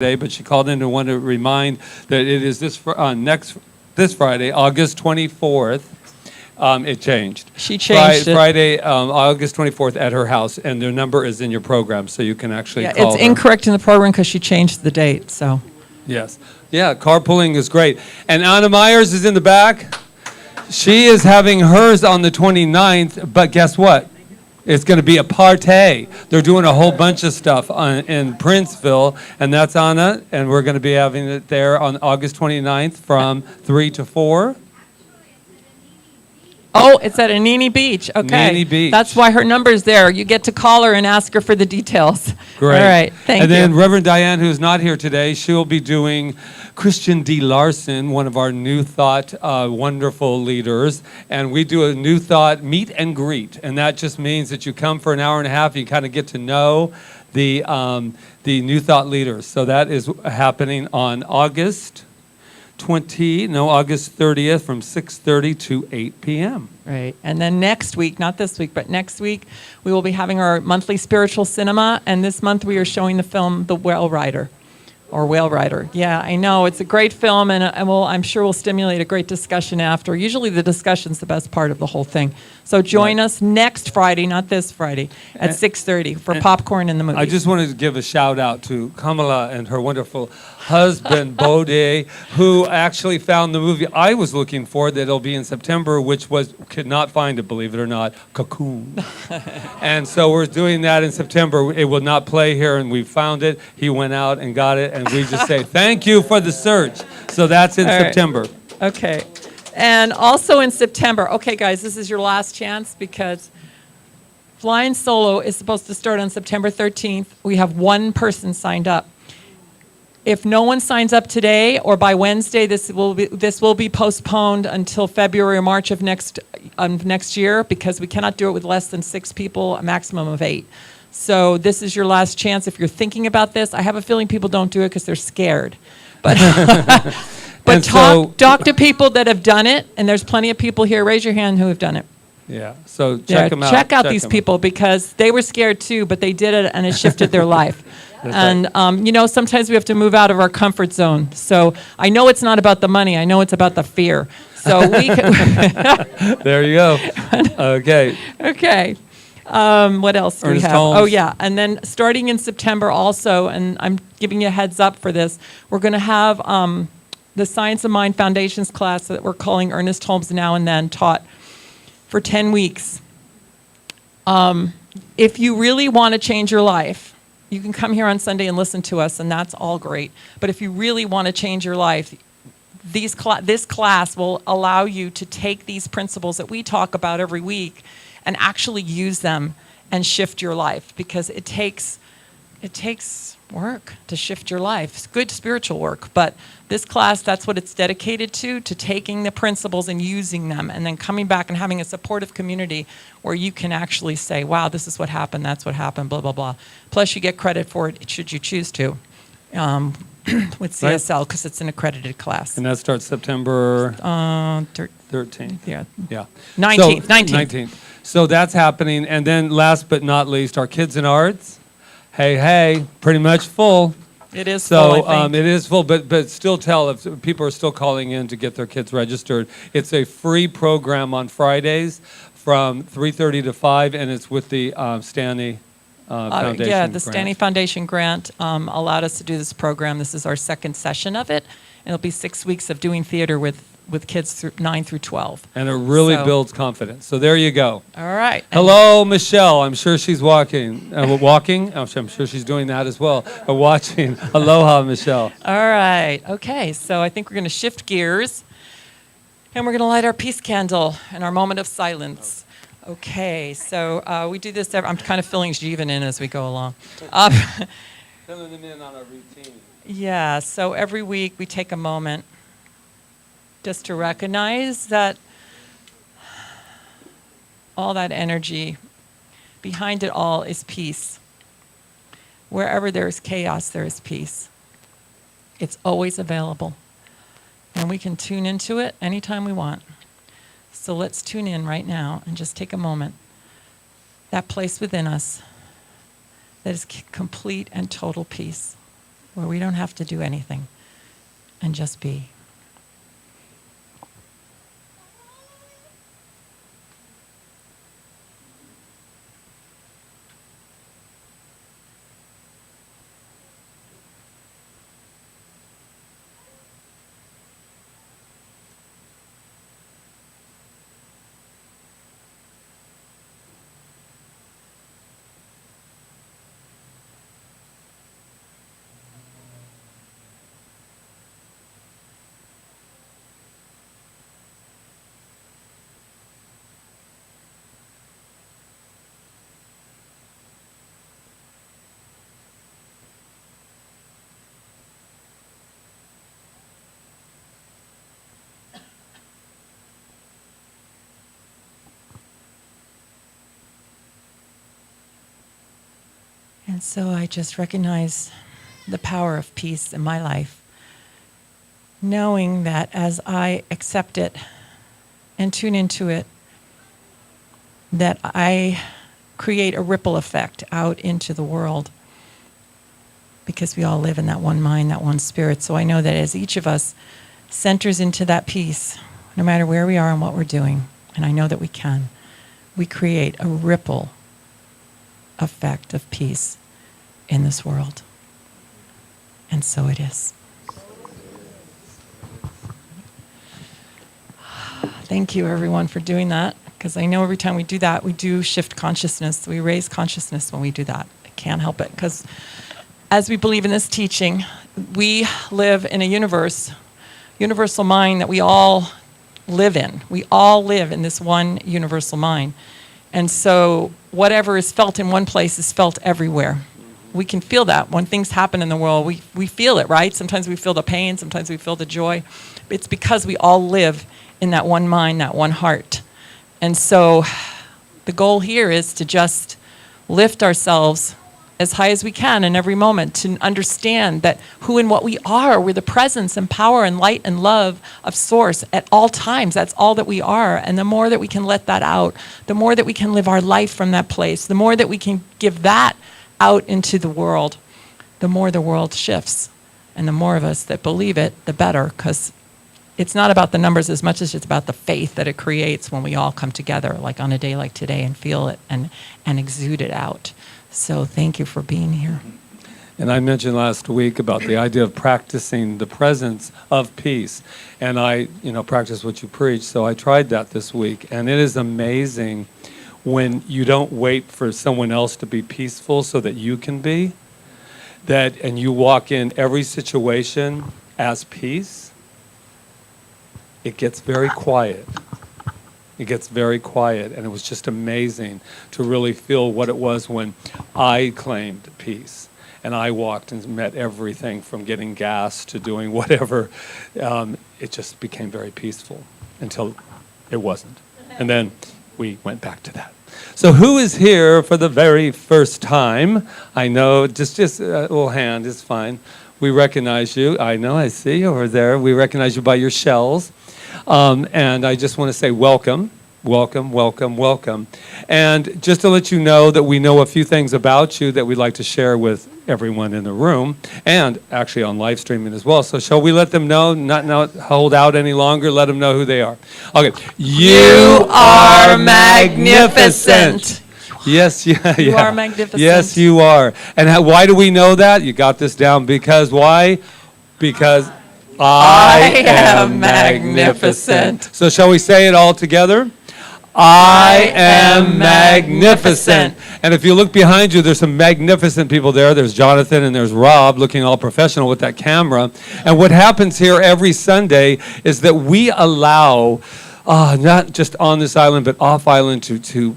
today, but she called in and wanted to remind that it is this Friday, August 24th. It changed. She changed it. Friday, August 24th at her house, and their number is in your program, so you can actually call it's her. incorrect in the program because she changed the date. So. Yes. Yeah, carpooling is great. And Anna Myers is in the back. She is having hers on the 29th, but guess what? It's going to be a party. They're doing a whole bunch of stuff in Princeville, and that's Anna, and we're going to be having it there on August 29th from 3 to 4. Oh, it's at Anini Beach. Okay. Anini Beach. That's why her number's there. You get to call her and ask her for the details. Great. All right. Thank you. And then Reverend Diane, who's not here today, she'll be doing Christian D. Larson, one of our New Thought wonderful leaders. And we do a New Thought meet and greet. And that just means that you come for an hour and a half, you kind of get to know the New Thought leaders. So that is happening on August 30th from 6:30 to 8 p.m. Right. And then next week, not this week, but next week, we will be having our monthly spiritual cinema. And this month we are showing the film The Whale Rider. Or Whale Rider. Yeah, I know. It's a great film, and I'm sure we'll stimulate a great discussion after. Usually the discussion's the best part of the whole thing. So join us next Friday, not this Friday, at 6:30 for popcorn in the movie. I just wanted to give a shout out to Kamala and her wonderful husband, Bode, who actually found the movie I was looking for that'll be in September, which could not find it, believe it or not, Cocoon. And so we're doing that in September. It will not play here, and we found it. He went out and got it, and we just say thank you for the search. So that's in September. Okay. And also in September, okay, guys, this is your last chance because Flying Solo is supposed to start on September 13th. We have one person signed up. If no one signs up today or by Wednesday, this will be postponed until February or March of next year because we cannot do it with less than 6 people, a maximum of 8. So this is your last chance. If you're thinking about this, I have a feeling people don't do it because they're scared. But but talk to people that have done it, and there's plenty of people here. Raise your hand who have done it. Yeah, so check them out. Check out these people because they were scared too, but they did it, and it shifted their life. And right. Sometimes we have to move out of our comfort zone. So I know it's not about the money. I know it's about the fear. So we can. There you go. Okay. Okay. What else do we have? Holmes. Oh, yeah. And then starting in September also, and I'm giving you a heads up for this, we're going to have the Science of Mind Foundations class that we're calling Ernest Holmes Now and Then taught for 10 weeks. If you really want to change your life, you can come here on Sunday and listen to us, and that's all great. But if you really want to change your life, this class will allow you to take these principles that we talk about every week and actually use them and shift your life because it takes work to shift your life. It's good spiritual work, but this class, that's what it's dedicated to taking the principles and using them and then coming back and having a supportive community where you can actually say, wow, this is what happened, that's what happened, blah, blah, blah. Plus you get credit for it should you choose to with CSL because it's an accredited class. And that starts September 13th. Yeah. 19th. So that's happening. And then last but not least, our Kids in Arts. Hey, pretty much full. It is full, I think. It is full, but still tell if people are still calling in to get their kids registered. It's a free program on Fridays from 3:30 to 5, and it's with the Stanley Foundation Yeah, the grant. Stanley Foundation grant allowed us to do this program. This is our second session of it. And it'll be 6 weeks of doing theater with kids 9 through 12. And it really builds confidence. So there you go. All right. Hello, Michelle. I'm sure she's walking. Walking? I'm sure she's doing that as well. Watching. Aloha, Michelle. All right. Okay. So I think we're going to shift gears. And we're going to light our peace candle in our moment of silence. Okay. So we do this. I'm kind of filling Jivan in as we go along. Filling them in on our routine. Yeah. So every week we take a moment just to recognize that all that energy, behind it all is peace. Wherever there is chaos, there is peace. It's always available. And we can tune into it anytime we want. So let's tune in right now and just take a moment. That place within us that is complete and total peace. where we don't have to do anything and just be. And so I just recognize the power of peace in my life, knowing that as I accept it and tune into it, that I create a ripple effect out into the world, because we all live in that one mind, that one spirit. So I know that as each of us centers into that peace, no matter where we are and what we're doing, and I know that we create a ripple effect of peace in this world. And so it is. Thank you, everyone, for doing that, because I know every time we do that, we do shift consciousness. We raise consciousness when we do that. I can't help it, because as we believe in this teaching, we live in a universal mind that we all live in. We all live in this one universal mind. And so whatever is felt in one place is felt everywhere. We can feel that. When things happen in the world, we feel it, right? Sometimes we feel the pain, sometimes we feel the joy. It's because we all live in that one mind, that one heart. And so the goal here is to just lift ourselves as high as we can in every moment, to understand that who and what we are, we're the presence and power and light and love of Source at all times. That's all that we are. And the more that we can let that out, the more that we can live our life from that place, the more that we can give that out into the world, the more the world shifts. And the more of us that believe it, the better, because it's not about the numbers as much as it's about the faith that it creates when we all come together, like on a day like today, and feel it and exude it out. So thank you for being here. And I mentioned last week about the idea of practicing the presence of peace. And I, practice what you preach, so I tried that this week. And it is amazing when you don't wait for someone else to be peaceful so that you can be, and you walk in every situation as peace, it gets very quiet. It gets very quiet, and it was just amazing to really feel what it was when I claimed peace. And I walked and met everything from getting gas to doing whatever. It just became very peaceful until it wasn't. And then we went back to that. So who is here for the very first time? I know, just a little hand is fine. We recognize you. I know, I see you over there. We recognize you by your shells. And I just want to say welcome, welcome, welcome, welcome. And just to let you know that we know a few things about you that we'd like to share with everyone in the room, and actually on live streaming as well. So shall we let them know, not hold out any longer, let them know who they are. Okay. You are magnificent. Yes, yeah. You are magnificent. Yes, you are. And why do we know that? You got this down. Because why? Because I am magnificent. So shall we say it all together? I am magnificent. And if you look behind you, there's some magnificent people there. There's Jonathan and there's Rob looking all professional with that camera. And what happens here every Sunday is that we allow, not just on this island, but off island, to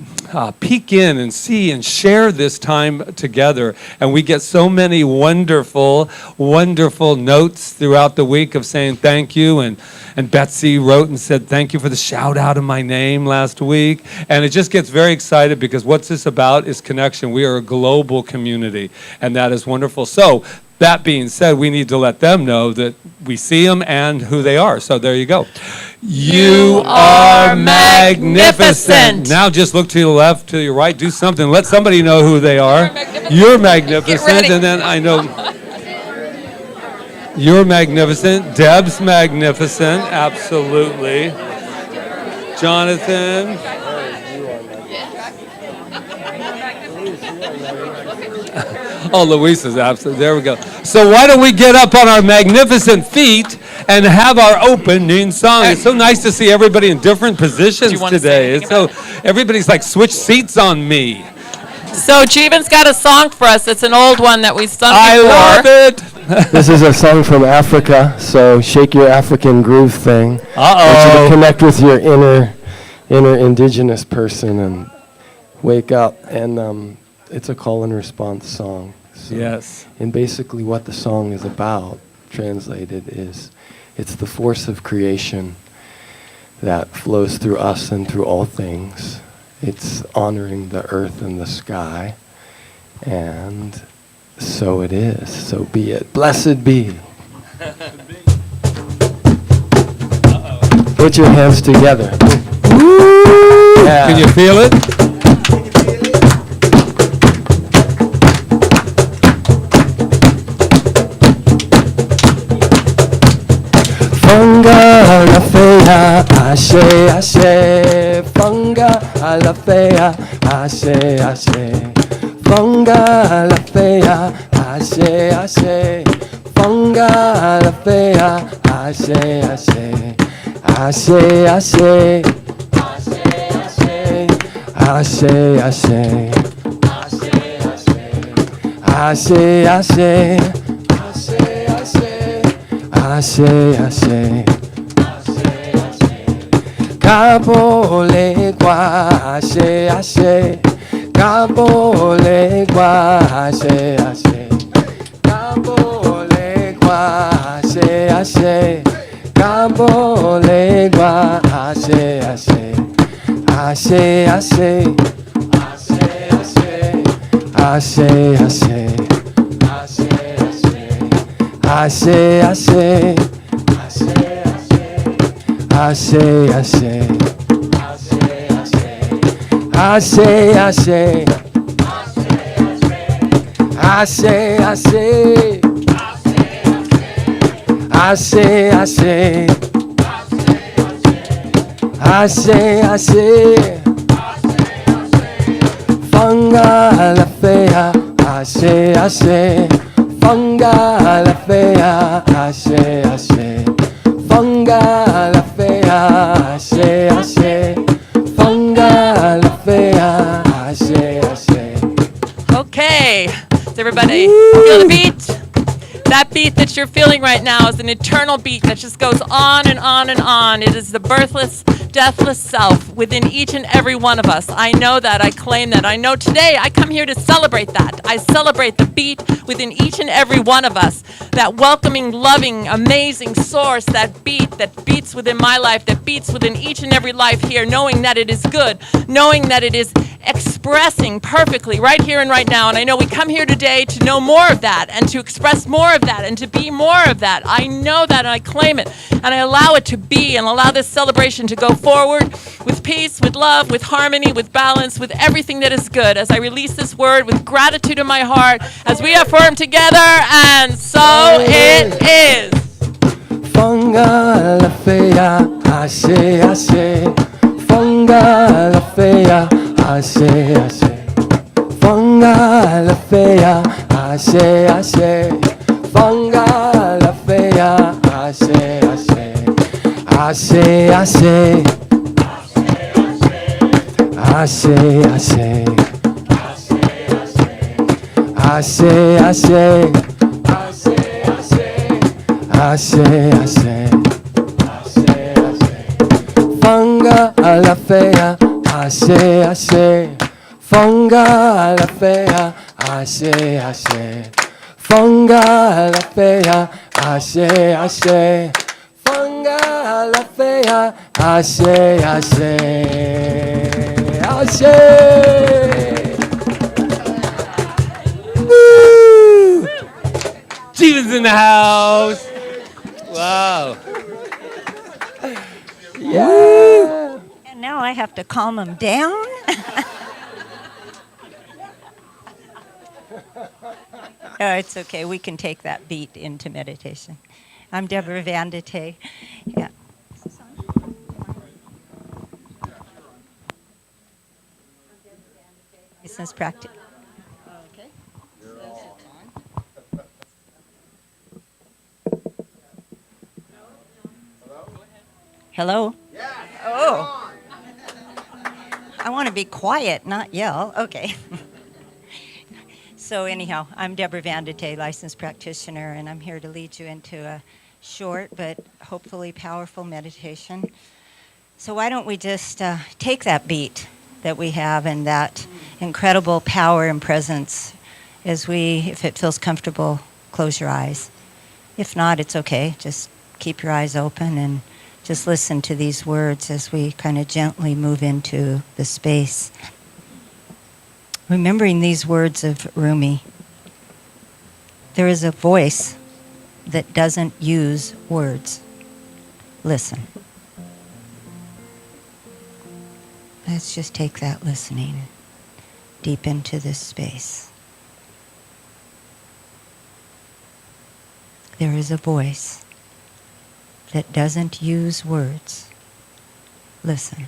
peek in and see and share this time together. And we get so many wonderful, wonderful notes throughout the week of saying thank you. And Betsy wrote and said, thank you for the shout out of my name last week. And it just gets very excited because what's this about is connection. We are a global community, and that is wonderful. So that being said, we need to let them know that we see them and who they are. So there you go. You are magnificent. Now just look to your left, to your right, do something. Let somebody know who they are. You're magnificent. And then I know. You're magnificent. Deb's magnificent. Absolutely. Jonathan. Oh, Luis is absolutely. There we go. So why don't we get up on our magnificent feet and have our opening song? It's so nice to see everybody in different positions today. It's so everybody's like switch seats on me. So Jeevan's got a song for us. It's an old one that we sung before. I love it. This is a song from Africa, so shake your African groove thing. I want you to connect with your inner indigenous person and wake up. And it's a call and response song. So, yes. And basically what the song is about, translated, is it's the force of creation that flows through us and through all things. It's honoring the earth and the sky. And so it is. So be it. Blessed be. Put your hands together. Woo! Yeah. Can you feel it? Funga la fea, ashe, ashe. Funga la fea, ashe, ashe. Funga la fea, ashe, ashe. Funga la fea, ashe, ashe. Ashe, ashe. Ashe, ashe. Ashe, ashe. Ashe, ashe. Cabo legua, ashe, ashe. Cabo legua, ashe, ashe. Cabo legua, ashe, ashe. Cabo legua, ashe, ashe. Ashe, ashe. Ashe, ashe. Ashe, ashe. Ashe, ashe. Ashe, ashe. Ashe, ashe. Ashe, ashe. Ashe, ashe. Funga la fea, ashe, ashe. Funga la fea, ashe, ashe. Funga la fea, ashe, ashe. Funga la fea, ashe, ashe. Okay. Does everybody feel the beat? That beat that you're feeling right now is an eternal beat that just goes on and on and on. It is the birthless, deathless self within each and every one of us. I know that. I claim that. I know today I come here to celebrate that. I celebrate the beat within each and every one of us. That welcoming, loving, amazing source, that beats within my life, that beats within each and every life here, knowing that it is good, knowing that it is expressing perfectly right here and right now. And I know we come here today to know more of that and to express more of that and to be more of that. I know that and I claim it and I allow it to be and allow this celebration to go forward with peace, with love, with harmony, with balance, with everything that is good as I release this word with gratitude in my heart as we affirm together, and so it is. Funga la fea, ashe, ashe. Funga la fea, ashe, ashe. Funga la fea, ashe, ashe. Funga la fea, ashe, ashe. Ashe, ashe. Ashe, ashe. Ashe, ashe. Ashe, ashe. Funga la fea, ashe, ashe. Funga la fea, ashe, ashe. Funga la fea, ashe, ashe. Funga la fea, ashe, ashe. Ashe. Woo! Jeevan's in the house. Wow. Yeah. And now I have to calm him down. No, it's okay. We can take that beat into meditation. I'm Deborah Vandite. Yeah. Business practice. Okay. Hello? Yeah. Oh. I want to be quiet, not yell. Okay. So anyhow, I'm Deborah Vandite, licensed practitioner, and I'm here to lead you into a short but hopefully powerful meditation. So why don't we just take that beat that we have and that incredible power and presence as we, if it feels comfortable, close your eyes. If not, it's okay. Just keep your eyes open and just listen to these words as we kind of gently move into the space. Remembering these words of Rumi, there is a voice that doesn't use words. Listen. Let's just take that listening deep into this space. There is a voice that doesn't use words. Listen.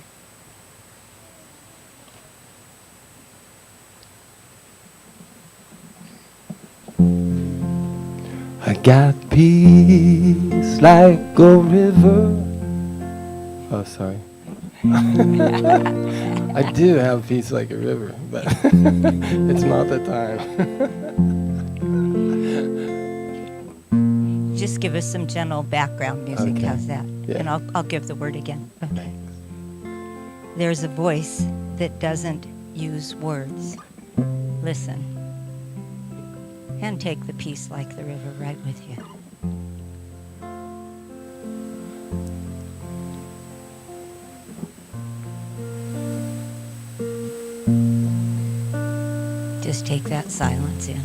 I got peace like a river. Oh, sorry. I do have peace like a river, but it's not the time. Just give us some gentle background music. Okay. How's that? Yeah. And I'll give the word again. Okay. Thanks. There's a voice that doesn't use words. Listen. And take the peace like the river right with you. Just take that silence in.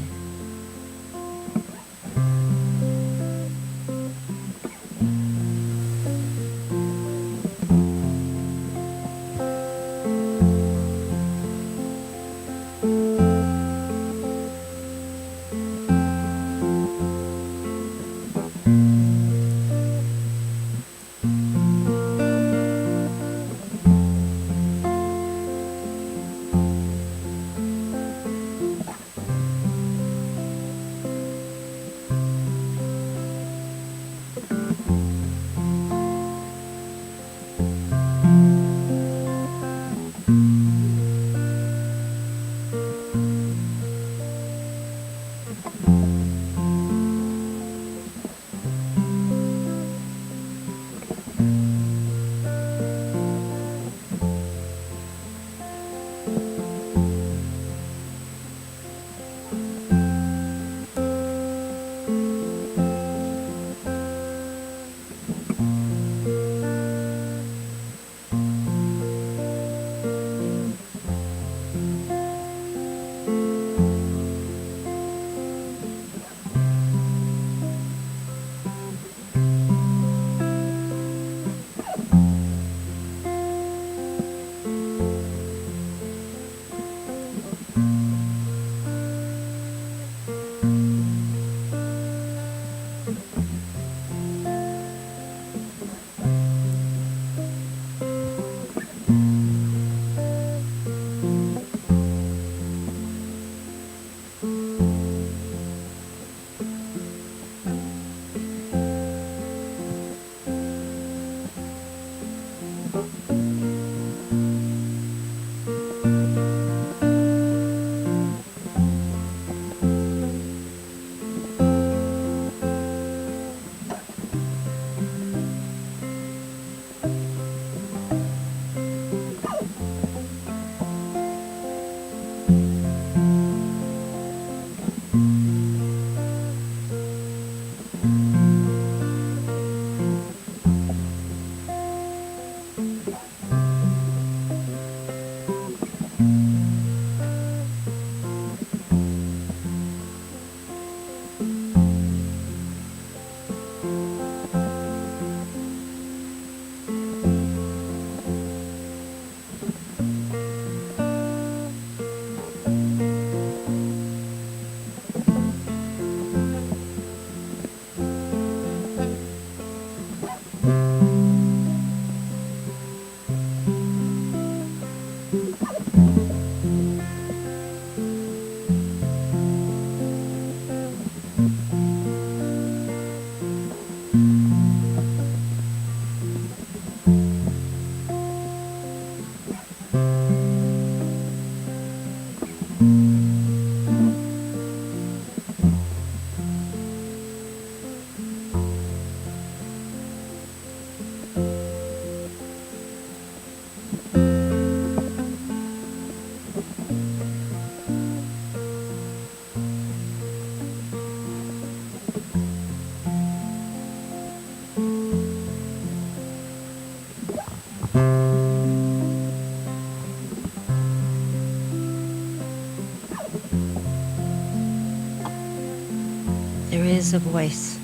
is a voice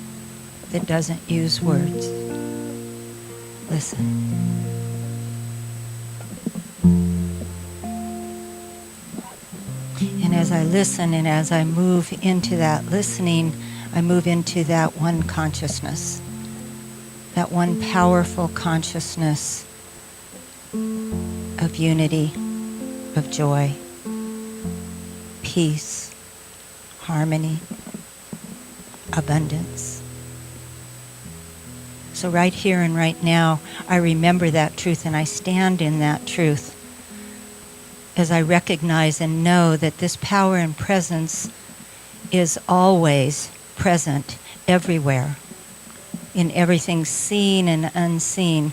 that doesn't use words. Listen. And as I listen and as I move into that listening, I move into that one consciousness, that one powerful consciousness of unity, of joy, peace, harmony, abundance. So right here and right now, I remember that truth and I stand in that truth as I recognize and know that this power and presence is always present everywhere, in everything seen and unseen,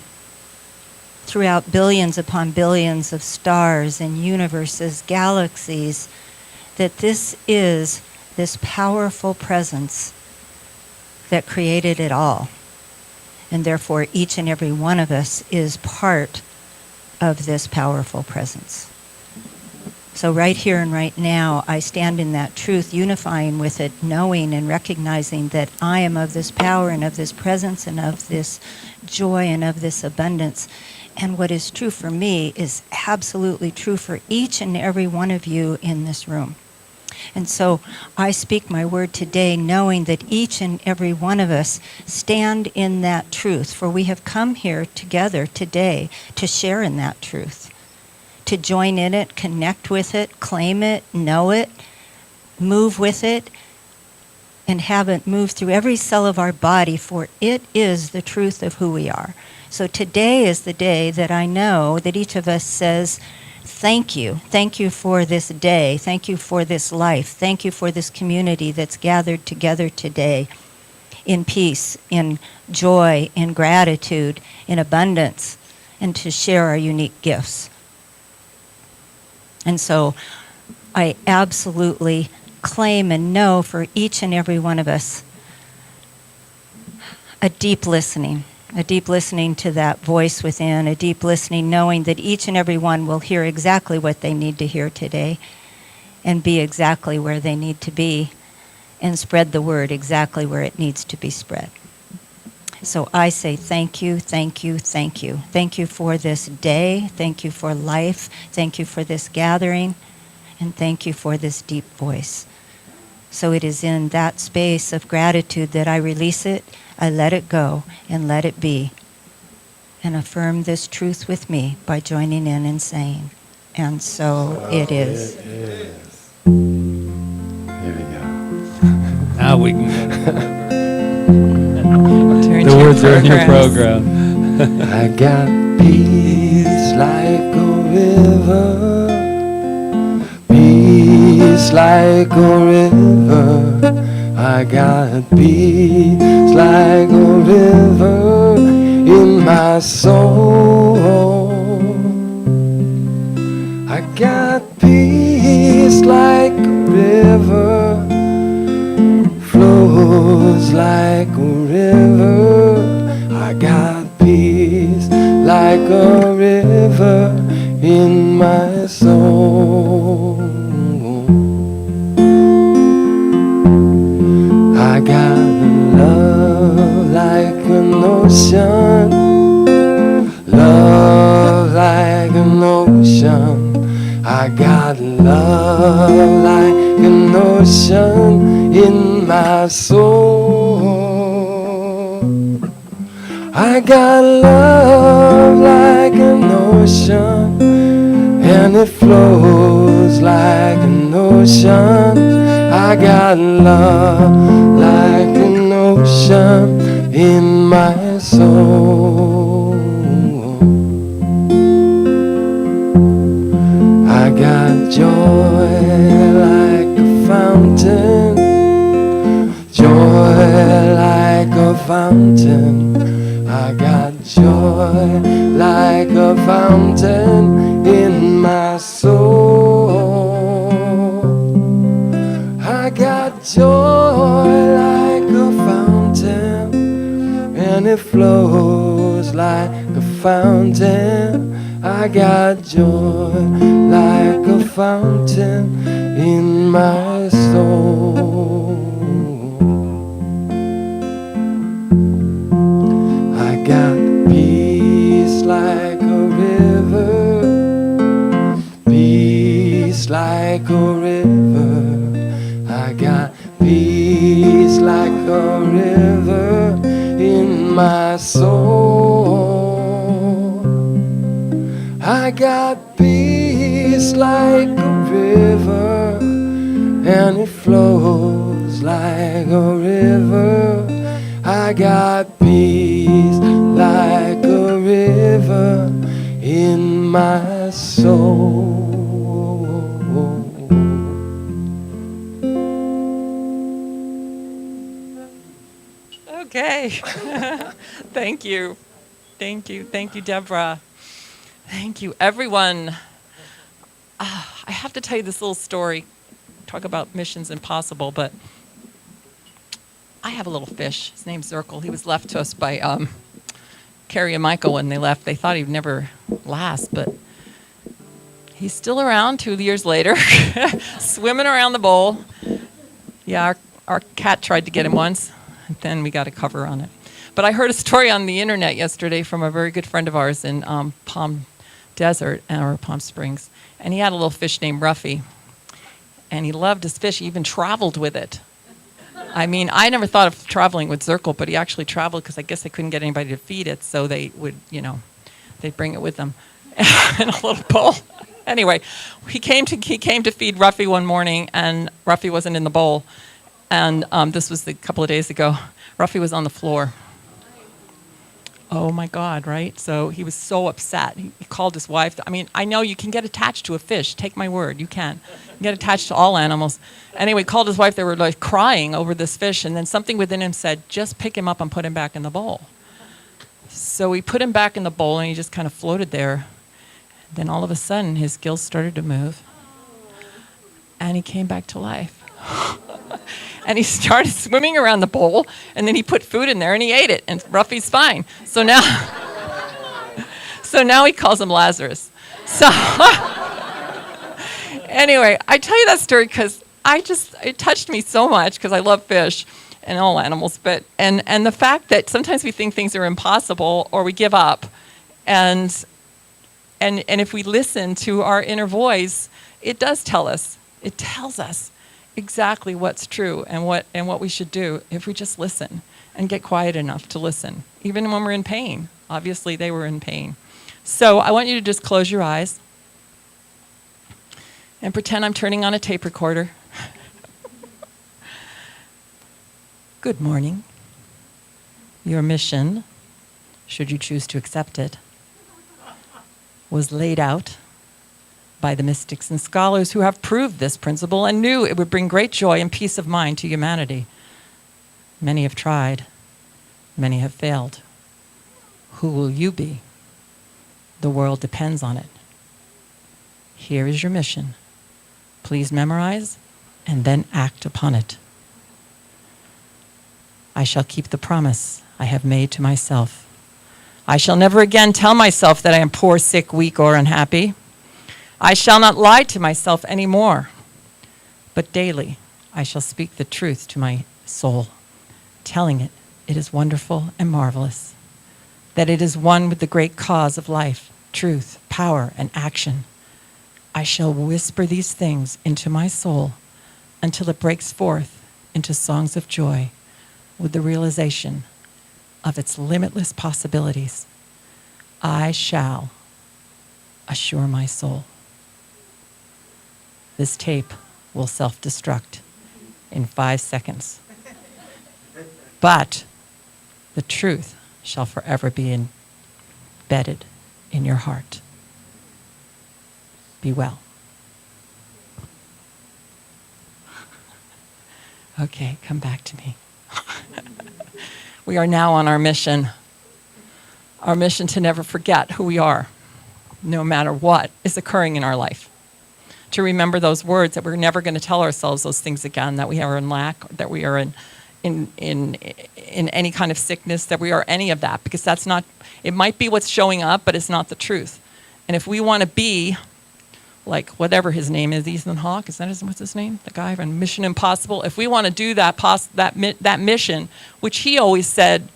throughout billions upon billions of stars and universes, galaxies, that this is this powerful presence that created it all. And therefore, each and every one of us is part of this powerful presence. So right here and right now, I stand in that truth, unifying with it, knowing and recognizing that I am of this power and of this presence and of this joy and of this abundance. And what is true for me is absolutely true for each and every one of you in this room. And so I speak my word today knowing that each and every one of us stand in that truth, for we have come here together today to share in that truth, to join in it, connect with it, claim it, know it, move with it, and have it move through every cell of our body, for it is the truth of who we are. So today is the day that I know that each of us says, thank you. Thank you for this day. Thank you for this life. Thank you for this community that's gathered together today in peace, in joy, in gratitude, in abundance, and to share our unique gifts. And so I absolutely claim and know for each and every one of us a deep listening to that voice within, a deep listening, knowing that each and every one will hear exactly what they need to hear today and be exactly where they need to be and spread the word exactly where it needs to be spread. So I say thank you, thank you, thank you. Thank you for this day. Thank you for life. Thank you for this gathering. And thank you for this deep voice. So it is in that space of gratitude that I release it, I let it go, and let it be. And affirm this truth with me by joining in and saying, and so it is. It is. There we go. Now we can Turn the to your words are in your programs. program. I got peace like a river, peace like a river. I got peace like a river in my soul. I got peace like a river, flows like a river. I got peace like a river in my soul. I got love like an ocean, love like an ocean. I got love like an ocean in my soul. I got love like an ocean, and it flows like an ocean. I got love like an ocean in my soul. I got joy like a fountain, joy like a fountain. I got joy like a fountain in my soul. I got joy like a fountain, and it flows like a fountain. I got joy like a fountain in my soul. peace like a river, peace like a river. I got peace like a river in my soul. I got peace like a river, and it flows like a river. I got peace like a river in my soul. Okay. Thank you. Thank you. Thank you, Deborah. Thank you, everyone. I have to tell you this little story. Talk about missions impossible, but I have a little fish. His name's Zirkle. He was left to us by Carrie and Michael when they left. They thought he'd never last, but he's still around 2 years later, swimming around the bowl. Yeah, our cat tried to get him once, and then we got a cover on it. But I heard a story on the internet yesterday from a very good friend of ours in Palm Desert, or Palm Springs, and he had a little fish named Ruffy, and he loved his fish. He even traveled with it. I mean, I never thought of traveling with Zirkle, but he actually traveled because I guess they couldn't get anybody to feed it, so they would, they'd bring it with them in a little bowl. Anyway, he came to feed Ruffy one morning, and Ruffy wasn't in the bowl, and this was a couple of days ago. Ruffy was on the floor. Oh my God, right? So he was so upset. He called his wife. I mean, I know you can get attached to a fish. Take my word, you can. You get attached to all animals. Anyway, called his wife. They were like crying over this fish, and then something within him said, just pick him up and put him back in the bowl. So we put him back in the bowl, and he just kind of floated there. Then all of a sudden, his gills started to move, and he came back to life. And he started swimming around the bowl, and then he put food in there, and he ate it, and Ruffy's fine. So now he calls him Lazarus. So anyway, I tell you that story because it touched me so much because I love fish and all animals, but and the fact that sometimes we think things are impossible or we give up, and if we listen to our inner voice, it does tell us. It tells us exactly what's true and what we should do if we just listen and get quiet enough to listen, even when we're in pain. Obviously, they were in pain. So I want you to just close your eyes and pretend I'm turning on a tape recorder. Good morning. Your mission, should you choose to accept it, was laid out by the mystics and scholars who have proved this principle and knew it would bring great joy and peace of mind to humanity. Many have tried. Many have failed. Who will you be? The world depends on it. Here is your mission. Please memorize and then act upon it. I shall keep the promise I have made to myself. I shall never again tell myself that I am poor, sick, weak, or unhappy. I shall not lie to myself anymore, but daily I shall speak the truth to my soul, telling it it is wonderful and marvelous, that it is one with the great cause of life, truth, power, and action. I shall whisper these things into my soul until it breaks forth into songs of joy with the realization of its limitless possibilities. I shall assure my soul. This tape will self-destruct in 5 seconds. But the truth shall forever be embedded in your heart. Be well. Okay, come back to me. We are now on our mission to never forget who we are, no matter what is occurring in our life. To remember those words, that we're never going to tell ourselves those things again, that we are in lack, that we are in any kind of sickness, that we are any of that, because that's not, it might be what's showing up, but it's not the truth. And if we want to be like whatever his name is, Ethan Hawke, what's his name? The guy from Mission Impossible. If we want to do that mission, which he always said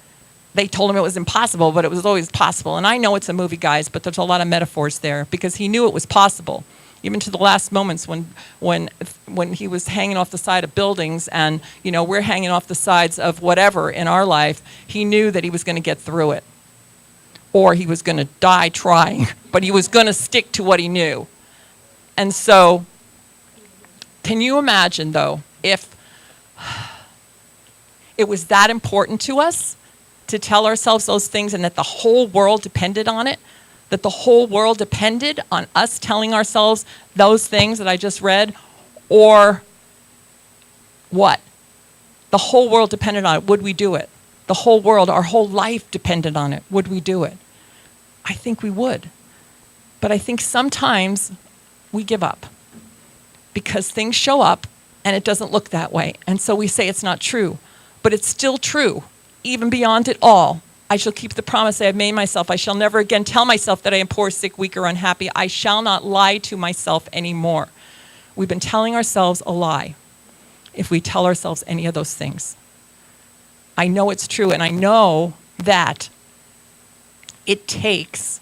they told him it was impossible, but it was always possible. And I know it's a movie, guys, but there's a lot of metaphors there because he knew it was possible. Even to the last moments when he was hanging off the side of buildings and, we're hanging off the sides of whatever in our life, he knew that he was going to get through it. Or he was going to die trying, but he was going to stick to what he knew. And so, can you imagine, though, if it was that important to us to tell ourselves those things and that the whole world depended on it? That the whole world depended on us telling ourselves those things that I just read? Or what? The whole world depended on it. Would we do it? The whole world, our whole life depended on it. Would we do it? I think we would. But I think sometimes we give up because things show up and it doesn't look that way. And so we say it's not true. But it's still true, even beyond it all. I shall keep the promise I have made myself. I shall never again tell myself that I am poor, sick, weak, or unhappy. I shall not lie to myself anymore. We've been telling ourselves a lie if we tell ourselves any of those things. I know it's true, and I know that it takes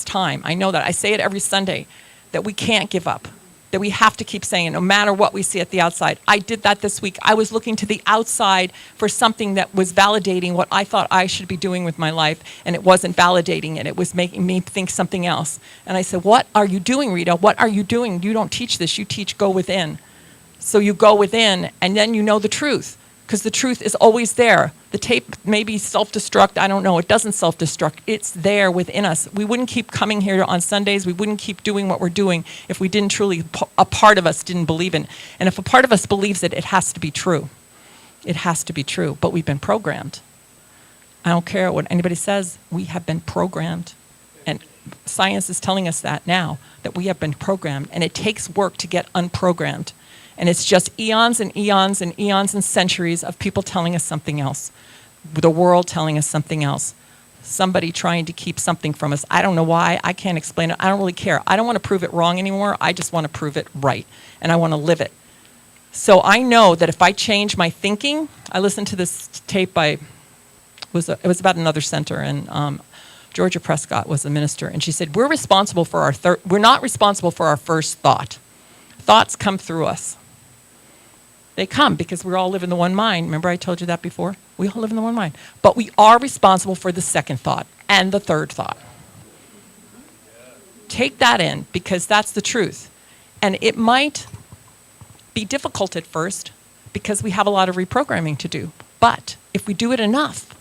time. I know that. I say it every Sunday, that we can't give up, that we have to keep saying it, no matter what we see at the outside. I did that this week. I was looking to the outside for something that was validating what I thought I should be doing with my life, and it wasn't validating it. It was making me think something else. And I said, what are you doing, Rita? What are you doing? You don't teach this. You teach go within. So you go within, and then you know the truth, because the truth is always there. The tape may be self-destruct. I don't know. It doesn't self-destruct. It's there within us. We wouldn't keep coming here on Sundays. We wouldn't keep doing what we're doing if we didn't truly, a part of us didn't believe in it. And if a part of us believes it, it has to be true. It has to be true. But we've been programmed. I don't care what anybody says. We have been programmed. And science is telling us that now, that we have been programmed. And it takes work to get unprogrammed. And it's just eons and eons and eons and centuries of people telling us something else. The world telling us something else. Somebody trying to keep something from us. I don't know why. I can't explain it. I don't really care. I don't want to prove it wrong anymore. I just want to prove it right. And I want to live it. So I know that if I change my thinking, I listened to this tape by, it was about another center, and Georgia Prescott was the minister, and she said, we're not responsible for our first thought. Thoughts come through us. They come because we all live in the one mind. Remember I told you that before? We all live in the one mind. But we are responsible for the second thought and the third thought. Take that in, because that's the truth. And it might be difficult at first because we have a lot of reprogramming to do. But if we do it enough,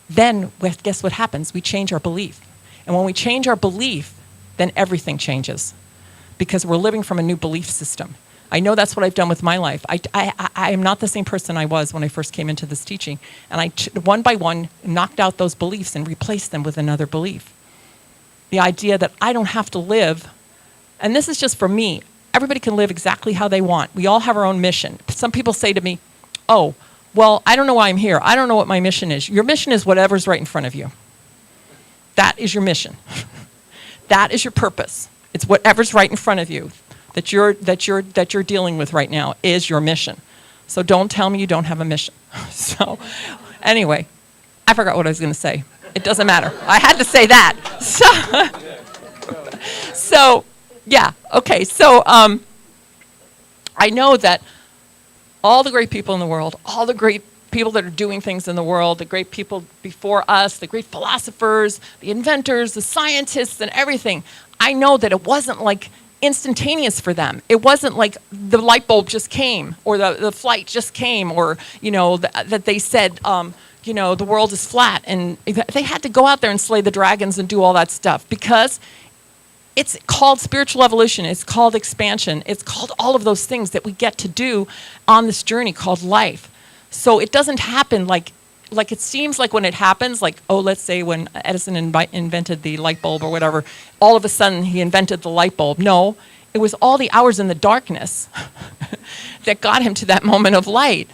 then guess what happens? We change our belief. And when we change our belief, then everything changes, because we're living from a new belief system. I know that's what I've done with my life. I am not the same person I was when I first came into this teaching. And I, one by one, knocked out those beliefs and replaced them with another belief. The idea that I don't have to live, and this is just for me, everybody can live exactly how they want. We all have our own mission. Some people say to me, oh, well, I don't know why I'm here. I don't know what my mission is. Your mission is whatever's right in front of you. That is your mission. That is your purpose. It's whatever's right in front of you that you're dealing with right now is your mission. So don't tell me you don't have a mission. So anyway, I forgot what I was going to say. It doesn't matter. I had to say that. So yeah, okay. So I know that all the great people in the world, all the great people that are doing things in the world, the great people before us, the great philosophers, the inventors, the scientists, and everything, I know that it wasn't like instantaneous for them. It wasn't like the light bulb just came, or the flight just came, or, that they said, the world is flat. And they had to go out there and slay the dragons and do all that stuff, because it's called spiritual evolution. It's called expansion. It's called all of those things that we get to do on this journey called life. So it doesn't happen like it seems like when it happens, like, oh, let's say when Edison invented the light bulb or whatever, all of a sudden he invented the light bulb. No, it was all the hours in the darkness that got him to that moment of light.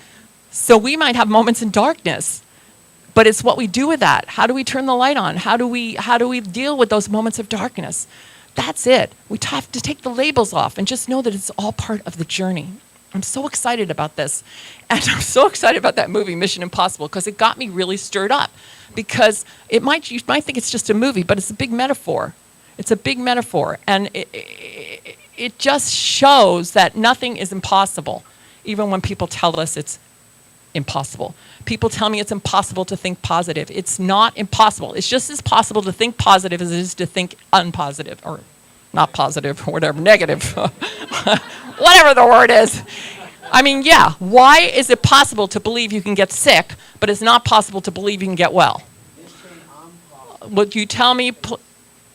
So we might have moments in darkness, but it's what we do with that. How do we turn the light on? How do we deal with those moments of darkness? That's it. We have to take the labels off and just know that it's all part of the journey. I'm so excited about this. And I'm so excited about that movie, Mission Impossible, because it got me really stirred up. Because you might think it's just a movie, but it's a big metaphor. It's a big metaphor. And it just shows that nothing is impossible, even when people tell us it's impossible. People tell me it's impossible to think positive. It's not impossible. It's just as possible to think positive as it is to think unpositive, or not positive, or whatever, negative, whatever the word is. I mean, yeah, why is it possible to believe you can get sick, but it's not possible to believe you can get well? Would you tell me,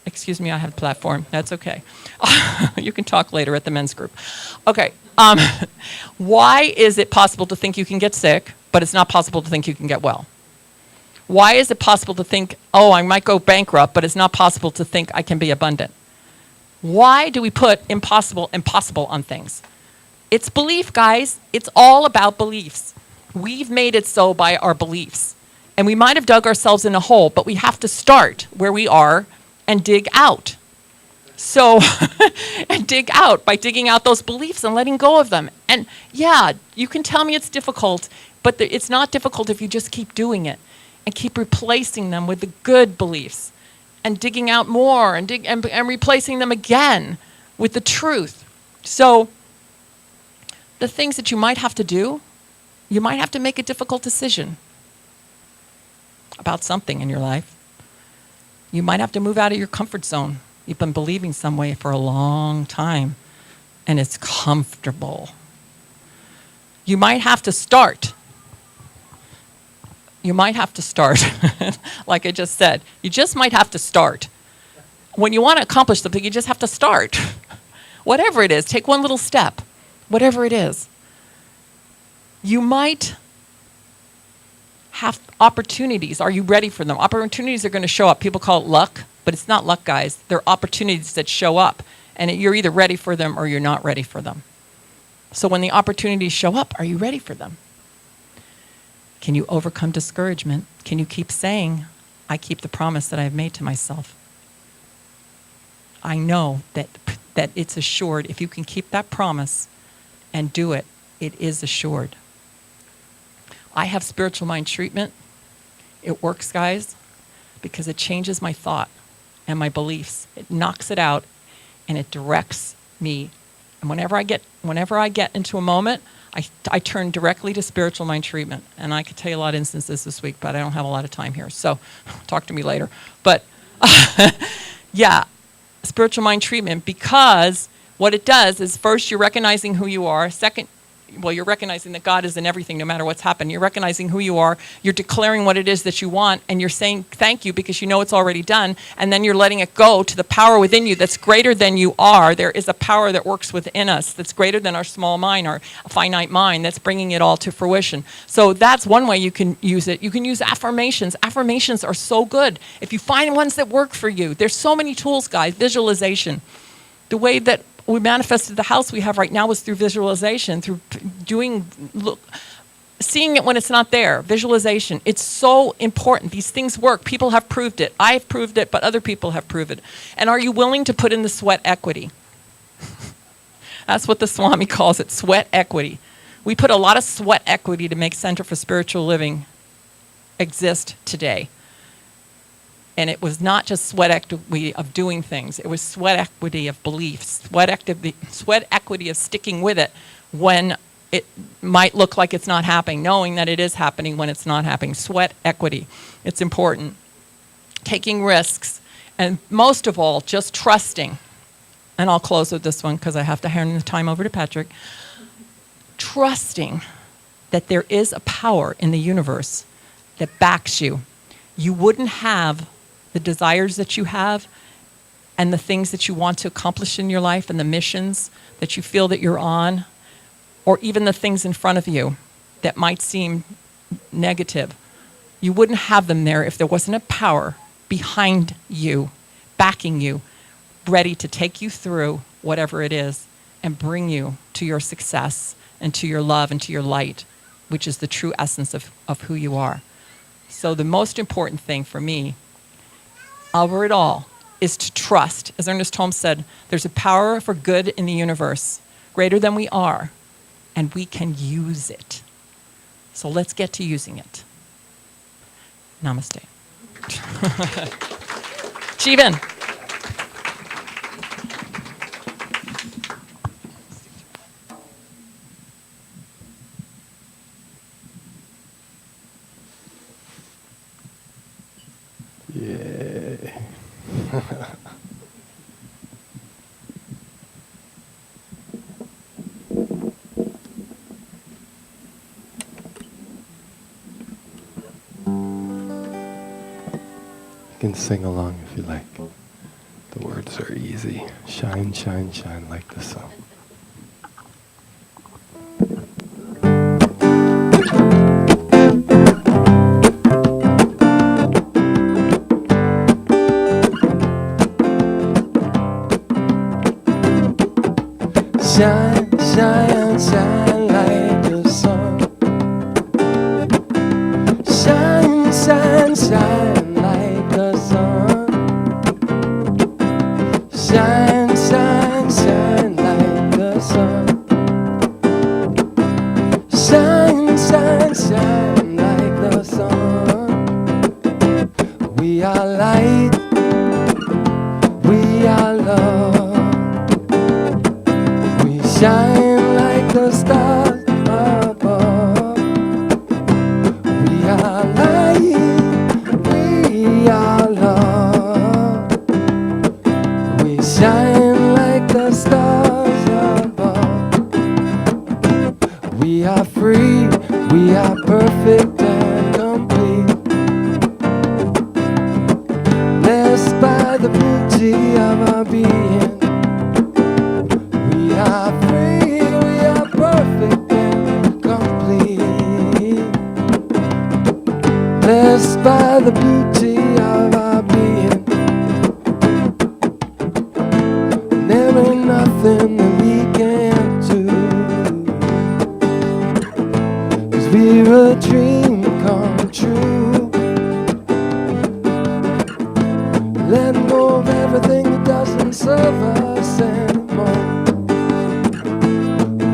excuse me, I have a platform, that's okay. You can talk later at the men's group. Okay, why is it possible to think you can get sick, but it's not possible to think you can get well? Why is it possible to think, oh, I might go bankrupt, but it's not possible to think I can be abundant? Why do we put impossible on things? It's belief, guys. It's all about beliefs. We've made it so by our beliefs. And we might have dug ourselves in a hole, but we have to start where we are and dig out. So, and dig out by digging out those beliefs and letting go of them. And yeah, you can tell me it's difficult, but it's not difficult if you just keep doing it and keep replacing them with the good beliefs and digging out more and replacing them again with the truth. So, the things that you might have to do, you might have to make a difficult decision about something in your life. You might have to move out of your comfort zone. You've been believing some way for a long time, and it's comfortable. You might have to start. You might have to start, like I just said. You just might have to start. When you want to accomplish something, you just have to start. Whatever it is, take one little step. Whatever it is. You might have opportunities. Are you ready for them? Opportunities are going to show up. People call it luck, but it's not luck, guys. They're opportunities that show up, and you're either ready for them or you're not ready for them. So when the opportunities show up, are you ready for them? Can you overcome discouragement? Can you keep saying, I keep the promise that I've made to myself? I know that it's assured. If you can keep that promise and do it, it is assured. I have spiritual mind treatment. It works, guys, because it changes my thought and my beliefs. It knocks it out and it directs me. And whenever I get into a moment, I turn directly to spiritual mind treatment. And I could tell you a lot of instances this week, but I don't have a lot of time here. So talk to me later. But yeah, spiritual mind treatment, because what it does is, first, you're recognizing who you are. Second, you're recognizing that God is in everything, no matter what's happened. You're recognizing who you are. You're declaring what it is that you want, and you're saying thank you because you know it's already done. And then you're letting it go to the power within you that's greater than you are. There is a power that works within us that's greater than our small mind, our finite mind, that's bringing it all to fruition. So that's one way you can use it. You can use affirmations. Affirmations are so good. If you find ones that work for you, there's so many tools, guys. Visualization. The way that we manifested the house we have right now was through visualization, through seeing it when it's not there. Visualization. It's so important. These things work. People have proved it. I've proved it, but other people have proved it. And are you willing to put in the sweat equity? That's what the Swami calls it, sweat equity. We put a lot of sweat equity to make Center for Spiritual Living exist today. And it was not just sweat equity of doing things. It was sweat equity of beliefs, sweat equity of sticking with it when it might look like it's not happening, knowing that it is happening when it's not happening. Sweat equity. It's important. Taking risks. And most of all, just trusting. And I'll close with this one because I have to hand the time over to Patrick. Trusting that there is a power in the universe that backs you. You wouldn't have the desires that you have and the things that you want to accomplish in your life and the missions that you feel that you're on, or even the things in front of you that might seem negative. You wouldn't have them there if there wasn't a power behind you, backing you, ready to take you through whatever it is and bring you to your success and to your love and to your light, which is the true essence of who you are. So the most important thing for me, over it all, is to trust. As Ernest Holmes said, there's a power for good in the universe, greater than we are. and we can use it. So let's get to using it. Namaste. Jeevan. Yay. You can sing along if you like. The words are easy. Shine, shine, shine like the sun. Shine, shine, shine like the sun. Shine, shine, shine like the sun. Shine, shine, shine like the sun. Shine, shine, shine like the sun. We are light. We are love. Shine like the stars above. We are light, we are love. We shine like the stars above. We are free, we are perfect and complete. Blessed by the beauty of our being. We are free, we are perfect and complete. Blessed by the beauty of our being. There ain't nothing that we can't do. 'Cause we're a dream come true. Letting go of everything that doesn't serve us anymore.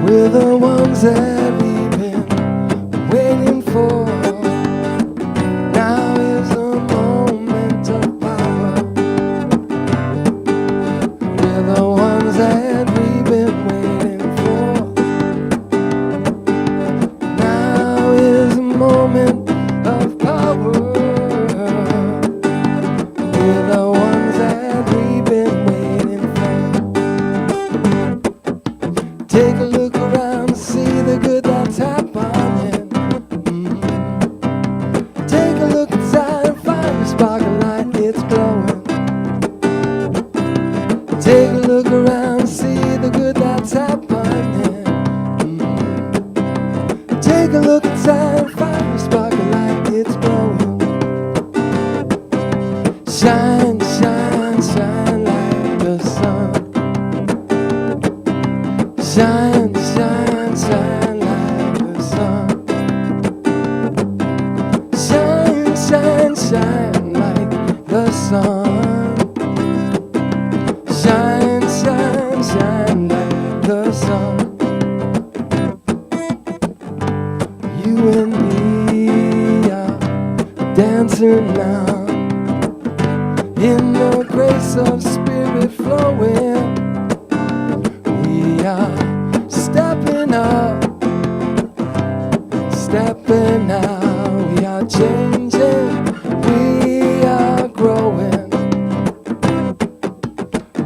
We're the ones that we've been waiting for. Now is a moment of power. We're the ones that we've been waiting for. Now is a moment of power. We're the ones that we've been waiting for. Take a look around, see the good that's happening. Take a look inside and find the spark of light, it's glowing. Take a look around, see the good that's happening. Take a look inside and find the spark of light, it's glowing. Shine, shine, shine like the sun. Shine, shine, shine like the sun. Shine, shine, shine like the sun. Shine, shine, shine like the sun. You and me are dancing now in the grace of spirit flowing. We are stepping up, stepping out. We are changing, we are growing.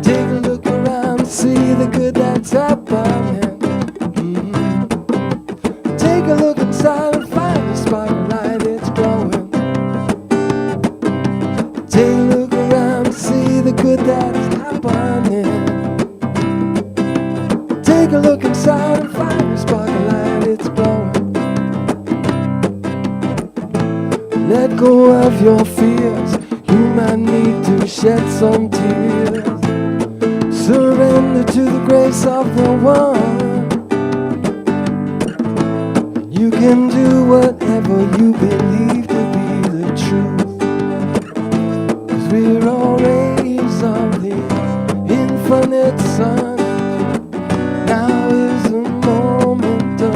Take a look around, see the good that's happening. Take a look inside and find the spark of light, it's glowing. Take a look around, see the good that's happening. Take a look inside and find the spark of light, it's glowing. Let go of your fears, you might need to shed some tears. Surrender to the grace of the one. You can do whatever you believe to be the truth. 'Cause we're all rays of the infinite sun. Now is the moment of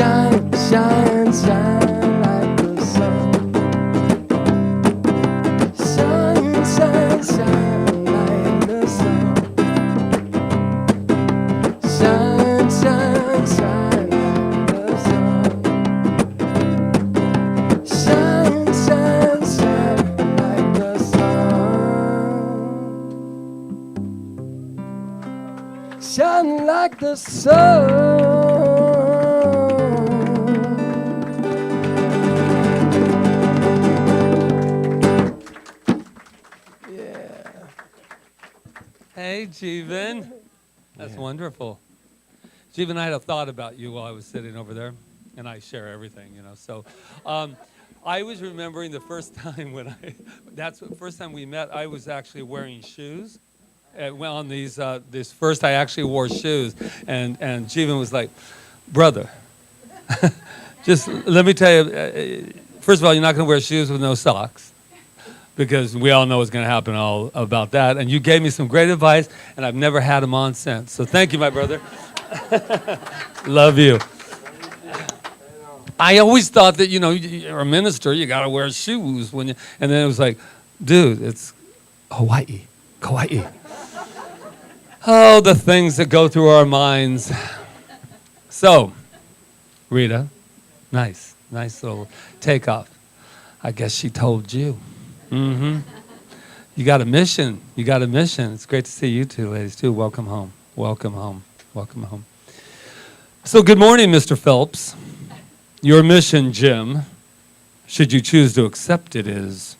Shine, shine, shine like the sun. Shine, shine, shine like the sun. Shine, shine, shine like the sun. Shine, shine, shine like the sun. Shine like the sun. Hey, Jeevan. That's wonderful. Jeevan, I had a thought about you while I was sitting over there, and I share everything, you know. So I was remembering the first time that's the first time we met, I was actually wearing shoes. On this first, I actually wore shoes, and Jeevan was like, brother, just let me tell you, first of all, you're not going to wear shoes with no socks, because we all know what's going to happen all about that. And you gave me some great advice, and I've never had them on since. So thank you, my brother. Love you. I always thought that, you're a minister, you got to wear shoes and then it was like, dude, it's Hawaii, Kaua'i. Oh, the things that go through our minds. So, Rita, nice little takeoff. I guess she told you. Mm-hmm. You got a mission. It's great to see you two ladies too. Welcome home. So good morning, Mr. Phelps. Your mission, Jim, should you choose to accept it, is.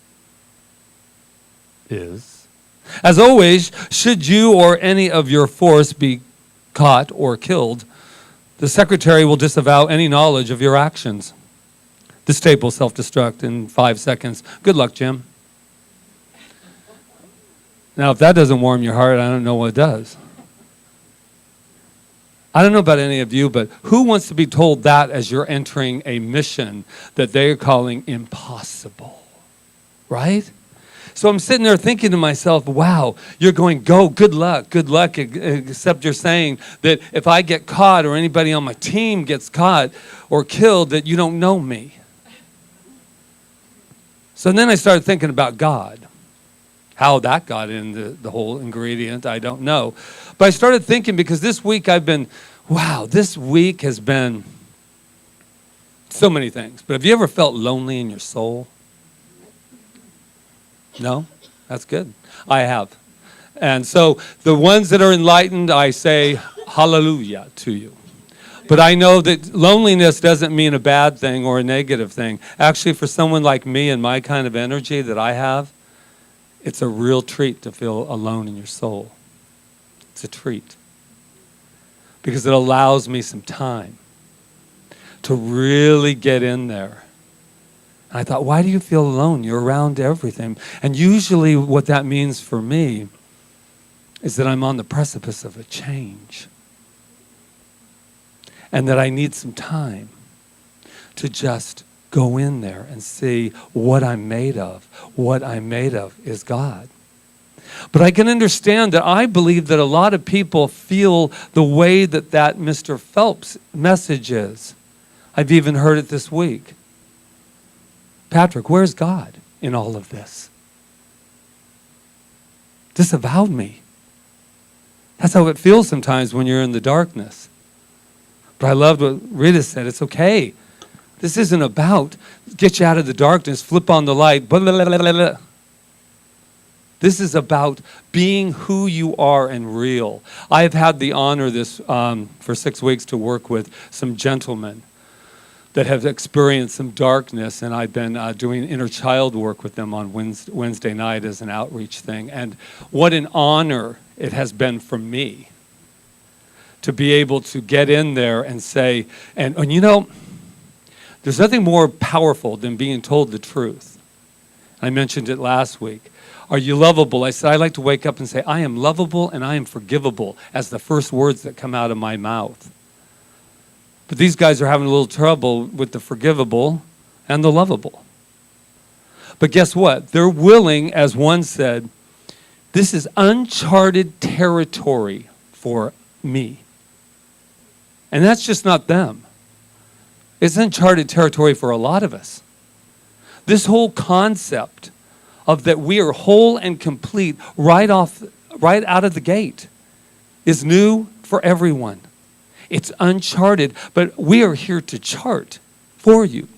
As always, should you or any of your force be caught or killed, the secretary will disavow any knowledge of your actions. This tape will self-destruct in 5 seconds. Good luck, Jim. Now, if that doesn't warm your heart, I don't know what does. I don't know about any of you, but who wants to be told that as you're entering a mission that they're calling impossible, right? So I'm sitting there thinking to myself, wow, you're going, go, good luck, except you're saying that if I get caught or anybody on my team gets caught or killed, that you don't know me. So then I started thinking about God. How that got in the whole ingredient, I don't know. But I started thinking, because this week this week has been so many things. But have you ever felt lonely in your soul? No? That's good. I have. And so the ones that are enlightened, I say hallelujah to you. But I know that loneliness doesn't mean a bad thing or a negative thing. Actually, for someone like me and my kind of energy that I have, it's a real treat to feel alone in your soul. It's a treat. Because it allows me some time to really get in there. And I thought, why do you feel alone? You're around everything. And usually what that means for me is that I'm on the precipice of a change. And that I need some time to just go in there and see what I'm made of. What I'm made of is God. But I can understand that I believe that a lot of people feel the way that Mr. Phelps message is. I've even heard it this week. Patrick, where's God in all of this? Disavowed me. That's how it feels sometimes when you're in the darkness. But I loved what Rita said. It's okay. This isn't about get you out of the darkness, flip on the light. Blah, blah, blah, blah, blah. This is about being who you are and real. I have had the honor for 6 weeks to work with some gentlemen that have experienced some darkness, and I've been doing inner child work with them on Wednesday night as an outreach thing. And what an honor it has been for me to be able to get in there and say, and there's nothing more powerful than being told the truth. I mentioned it last week. Are you lovable? I said, I like to wake up and say, I am lovable and I am forgivable as the first words that come out of my mouth. But these guys are having a little trouble with the forgivable and the lovable. But guess what? They're willing, as one said, this is uncharted territory for me. And that's just not them. It's uncharted territory for a lot of us. This whole concept of that we are whole and complete right out of the gate is new for everyone. It's uncharted, but we are here to chart for you.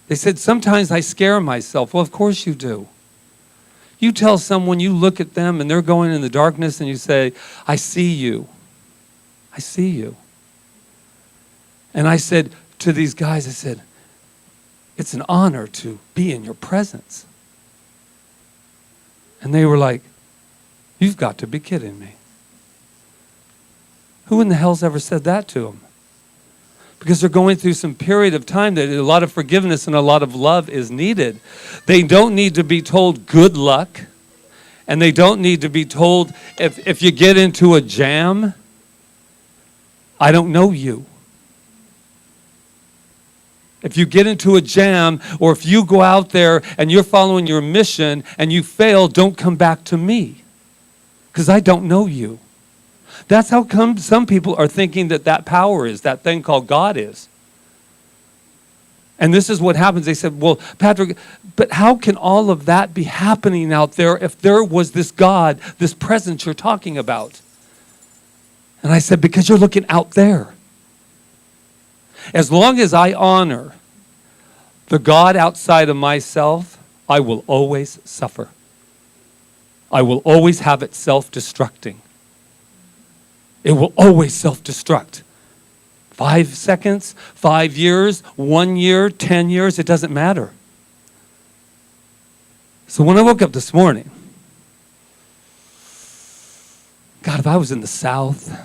They said, sometimes I scare myself. Well, of course you do. You tell someone, you look at them and they're going in the darkness and you say, I see you. I see you. And I said to these guys, I said, it's an honor to be in your presence. And they were like, you've got to be kidding me. Who in the hell's ever said that to them? Because they're going through some period of time that a lot of forgiveness and a lot of love is needed. They don't need to be told good luck. And they don't need to be told, if you get into a jam, I don't know you. If you get into a jam, or if you go out there and you're following your mission and you fail, don't come back to me, because I don't know you. That's how come some people are thinking that power is, that thing called God is. And this is what happens. They said, well, Patrick, but how can all of that be happening out there if there was this God, this presence you're talking about? And I said, because you're looking out there. As long as I honor the God outside of myself, I will always suffer. I will always have it self-destructing. It will always self-destruct. 5 seconds, 5 years, 1 year, 10 years, it doesn't matter. So when I woke up this morning, God, if I was in the South,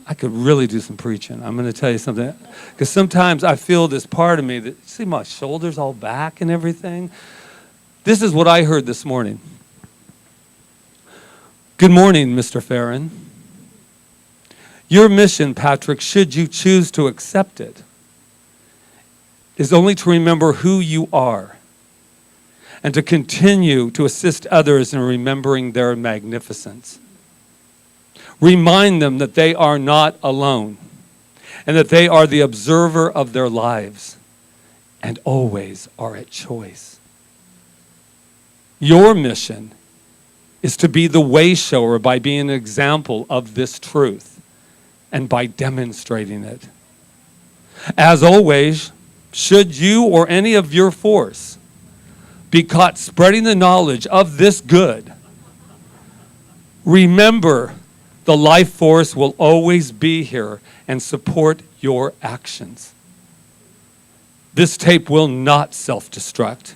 I could really do some preaching. I'm going to tell you something. Because sometimes I feel this part of me that, see my shoulders all back and everything? This is what I heard this morning. Good morning, Mr. Feren. Your mission, Patrick, should you choose to accept it, is only to remember who you are and to continue to assist others in remembering their magnificence. Remind them that they are not alone and that they are the observer of their lives and always are at choice. Your mission is to be the way shower by being an example of this truth and by demonstrating it. As always, should you or any of your force be caught spreading the knowledge of this good, remember the life force will always be here and support your actions. This tape will not self-destruct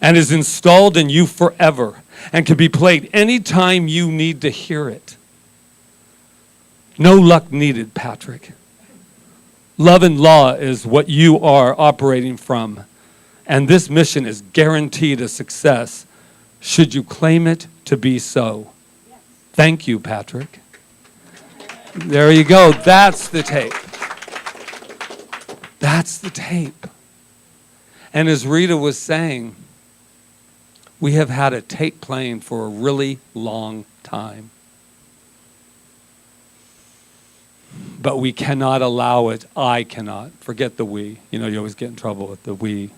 and is installed in you forever and can be played anytime you need to hear it. No luck needed, Patrick. Love and law is what you are operating from. And this mission is guaranteed a success should you claim it to be so. Thank you, Patrick. There you go. That's the tape. That's the tape. And as Rita was saying, we have had a tape playing for a really long time. But we cannot allow it. I cannot. Forget the we. You know, you always get in trouble with the we.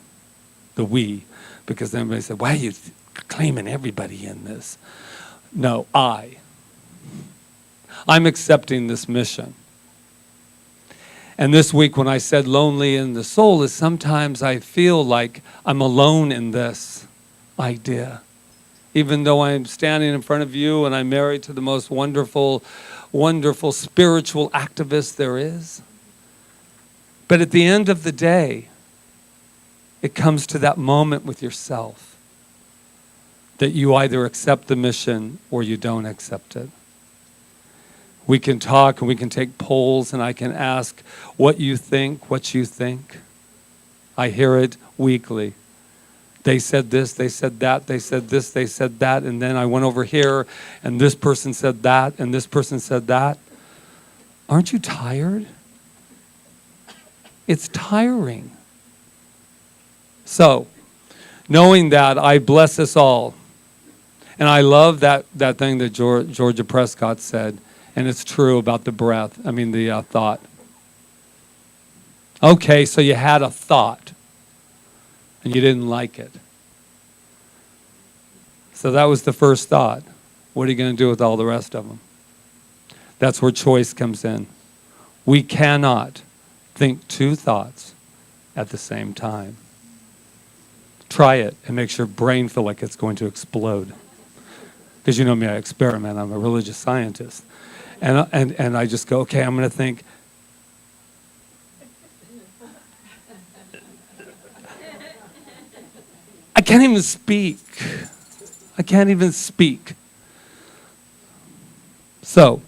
The we. Because then everybody said, why are you claiming everybody in this? No, I'm accepting this mission. And this week when I said lonely in the soul is sometimes I feel like I'm alone in this idea. Even though I'm standing in front of you and I'm married to the most wonderful spiritual activist there is. But at the end of the day, it comes to that moment with yourself that you either accept the mission or you don't accept it. We can talk and we can take polls and I can ask what you think. I hear it weekly. They said this, they said that, they said this, they said that, and then I went over here and this person said that and this person said that. Aren't you tired? It's tiring. So, knowing that, I bless us all. And I love that thing that Georgia Prescott said, and it's true about the breath, the thought. Okay, so you had a thought and you didn't like it. So that was the first thought. What are you going to do with all the rest of them? That's where choice comes in. We cannot think two thoughts at the same time. Try it and makes your brain feel like it's going to explode. Because you know me, I experiment. I'm a religious scientist. And I just go, okay, I'm going to think. I can't even speak. I can't even speak. So,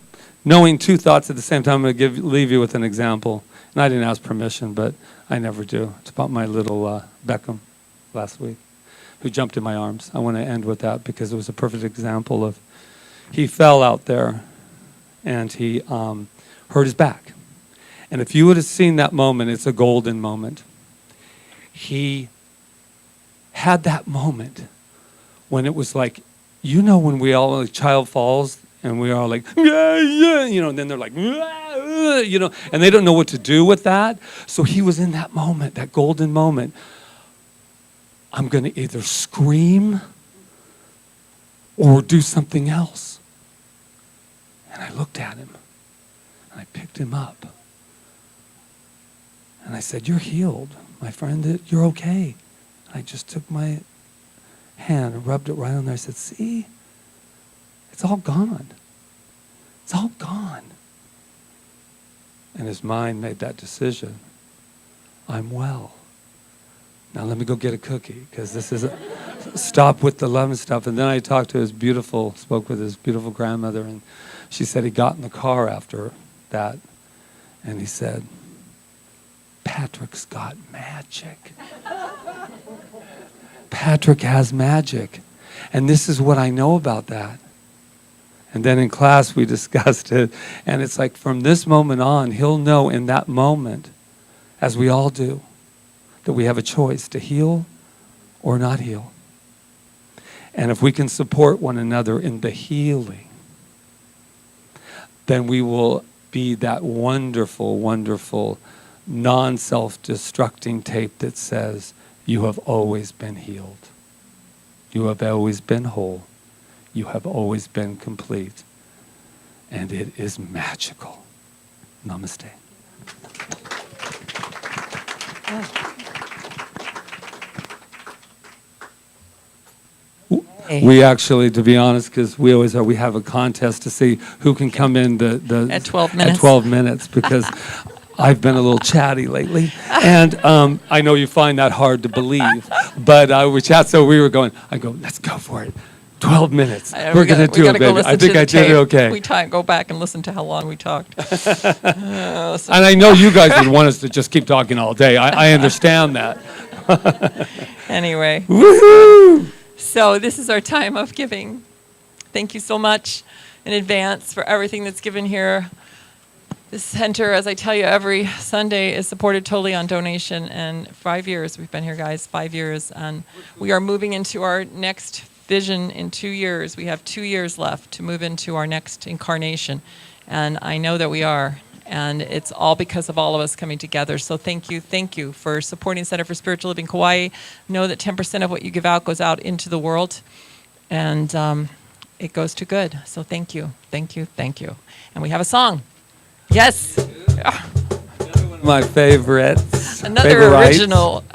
knowing two thoughts at the same time, I'm going to leave you with an example. And I didn't ask permission, but I never do. It's about my little Beckham last week, who jumped in my arms. I want to end with that because it was a perfect example of, he fell out there and he hurt his back. And if you would have seen that moment, it's a golden moment. He had that moment when it was like, you know, when a child falls and we are like, yeah, yeah, you know, and then they're like, you know, and they don't know what to do with that. So he was in that moment, that golden moment. I'm going to either scream or do something else. And I looked at him and I picked him up. And I said, you're healed, my friend, you're okay. I just took my hand and rubbed it right on there. I said, see, it's all gone. It's all gone. And his mind made that decision. I'm well. Now let me go get a cookie, because this is stop with the love and stuff. And then I spoke with his beautiful grandmother, and she said he got in the car after that, and he said, Patrick's got magic. Patrick has magic. And this is what I know about that. And then in class we discussed it, and it's like from this moment on, he'll know in that moment, as we all do, that we have a choice to heal or not heal. And if we can support one another in the healing, then we will be that wonderful, wonderful, non-self-destructing tape that says, you have always been healed. You have always been whole. You have always been complete. And it is magical. Namaste. We actually, to be honest, because we always are, we have a contest to see who can come in at 12 minutes. At 12 minutes, because I've been a little chatty lately, and I know you find that hard to believe, but we chat, so we were going, I go, let's go for it. 12 minutes. We're going to do it, baby. I think I did it okay. We go back and listen to how long we talked. And I know you guys would want us to just keep talking all day. I understand that. Anyway. Woohoo! So this is our time of giving. Thank you so much in advance for everything that's given here. This center, as I tell you, every Sunday is supported totally on donation. And 5 years, we've been here, guys, 5 years. And we are moving into our next vision in 2 years. We have 2 years left to move into our next incarnation. And I know that we are. And it's all because of all of us coming together. So thank you for supporting Center for Spiritual Living Kauai. Know that 10% of what you give out goes out into the world. And it goes to good. So thank you. And we have a song. Yes. Another one of my favorites. Another original.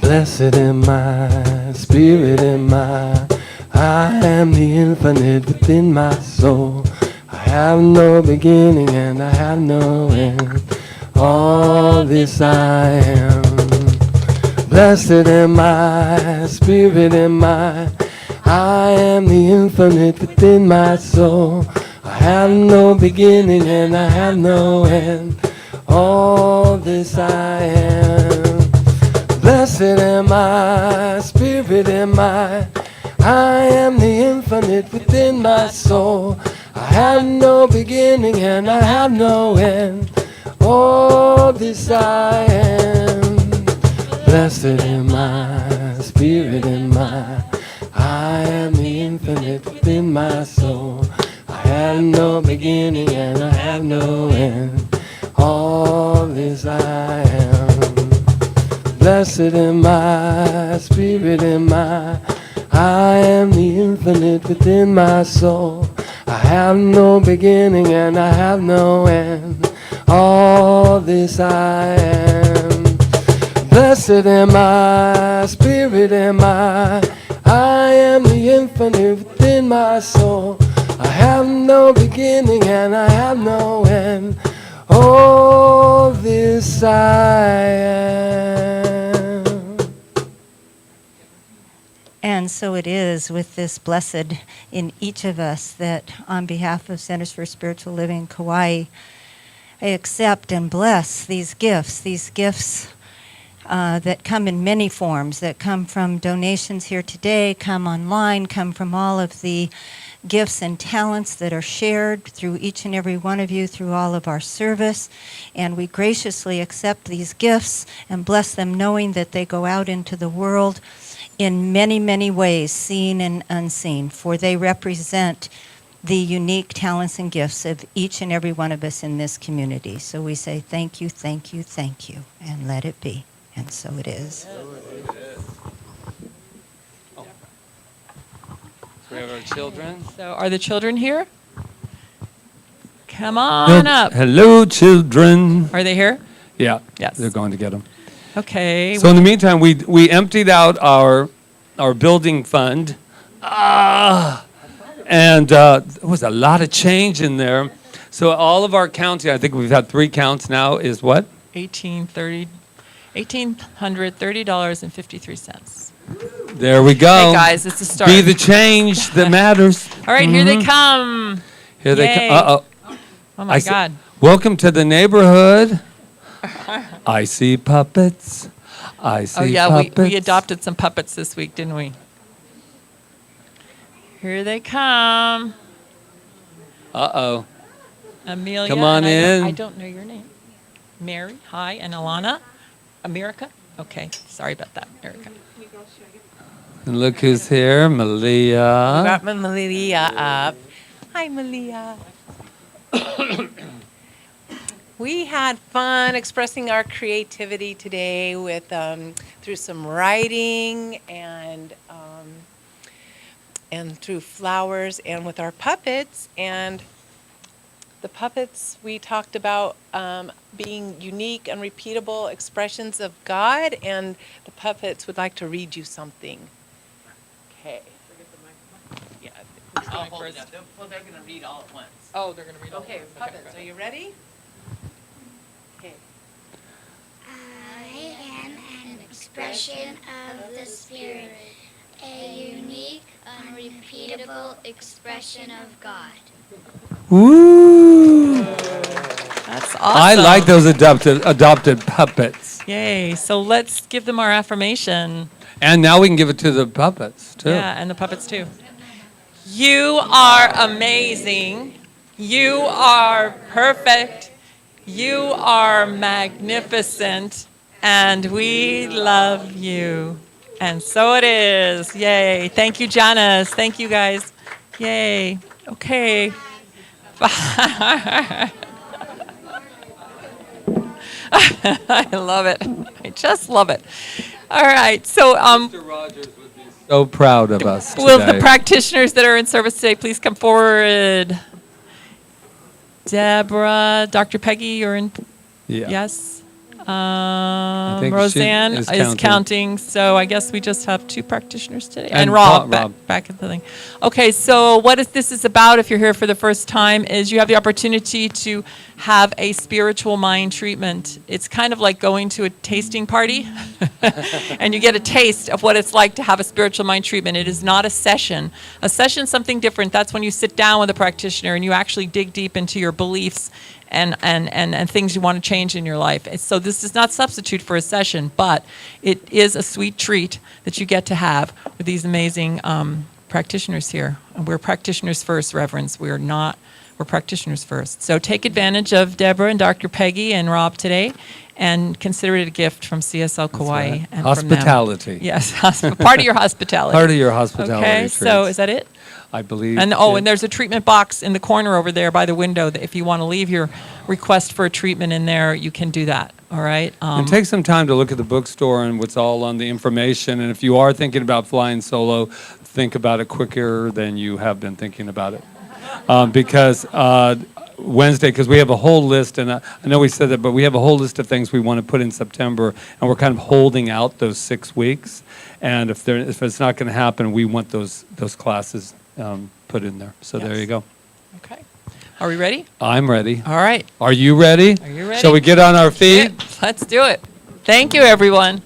Blessed am I, spirit am I am the infinite within my soul. I have no beginning and I have no end. All this I am. Blessed am I, spirit am I am the infinite within my soul. I have no beginning and I have no end. All this I am. Blessed am I, spirit am I am the infinite within my soul. I have no beginning and I have no end. All this I am. Blessed am I, spirit am I am the infinite within my soul. I have no beginning and I have no end. All this I am. Blessed am I, spirit am I am the infinite within my soul. I have no beginning and I have no end. All this I am. Blessed am I, spirit am I am the infinite within my soul. I have no beginning and I have no end. All this I am. And so it is with this blessed in each of us that on behalf of Centers for Spiritual Living Kauai, I accept and bless these gifts that come in many forms, that come from donations here today, come online, come from all of the gifts and talents that are shared through each and every one of you through all of our service. And we graciously accept these gifts and bless them, knowing that they go out into the world in many, many ways, seen and unseen, for they represent the unique talents and gifts of each and every one of us in this community. So we say thank you, thank you, thank you, and let it be. And so it is. We have our children. So are the children here? Come on up. Hello, children. Are they here? Yeah. Yes. They're going to get them. Okay. So in the meantime, we emptied out our building fund. And there was a lot of change in there. So all of our counting, I think we've had 3 counts now, is what? $1,830.53. There we go. Hey guys, it's a start. Be the change that matters. All right, here they come. Here they Yay. come. Uh-oh. Oh my God. Welcome to the neighborhood. I see puppets. I see Oh yeah, puppets. we adopted some puppets this week, didn't we? Here they come. Uh-oh. Amelia. Come on and in. I don't know your name. Mary, hi, and Alana. America? Okay, sorry about that, Erica. And look who's here, Malia. Got my Malia up. Hi, Malia. We had fun expressing our creativity today with through some writing and through flowers and with our puppets. And the puppets, we talked about being unique and repeatable expressions of God, and the puppets would like to read you something. Okay. Yeah. Who's going first? Well, they're going to read all at once. Oh, they're going to read all Okay, puppets, are you ready? Okay. I am an expression of the Spirit, a unique, unrepeatable expression of God. Woo! That's awesome. I like those adopted puppets. Yay. So let's give them our affirmation. And now we can give it to the puppets, too. Yeah, and the puppets too. You are amazing. You are perfect. You are magnificent. And we love you. And so it is. Yay. Thank you, Janice. Thank you, guys. Yay. Okay. I love it. I just love it. All right. So, Mr. Rogers would be so proud of us today. will the practitioners that are in service today please come forward? Deborah, Dr. Peggy, you're in. Yeah. Yes. think she Roseanne is is counting, so I guess we just have 2 practitioners today. And Rob, Rob. back at the thing. Okay, so what this is about, if you're here for the first time, is you have the opportunity to have a spiritual mind treatment. It's kind of like going to a tasting party, and you get a taste of what it's like to have a spiritual mind treatment. It is not a session. A session is something different. That's when you sit down with a practitioner and you actually dig deep into your beliefs and things you want to change in your life. So this does not substitute for a session, but it is a sweet treat that you get to have with these amazing practitioners here. And we're practitioners first, Reverends. We're practitioners first. So take advantage of Deborah and Dr. Peggy and Rob today, and consider it a gift from CSL Kauai. right. And Hospitality. From them. Yes, part of your hospitality. Part of your hospitality Okay, treats. so is that it? I believe. And and there's a treatment box in the corner over there by the window that if you want to leave your request for a treatment in there, you can do that. All right. And take some time to look at the bookstore and what's all on the information. And if you are thinking about flying solo, think about it quicker than you have been thinking about it. Because Wednesday, because we have a whole list, and I know we said that, but we have a whole list of things we want to put in September, and we're kind of holding out those 6 weeks. And if it's not going to happen, we want those classes put in there. So there you go. Okay. Are we ready? I'm ready. All right. Are you ready? Are you ready? Shall we get on our feet? Let's do it. Thank you, everyone,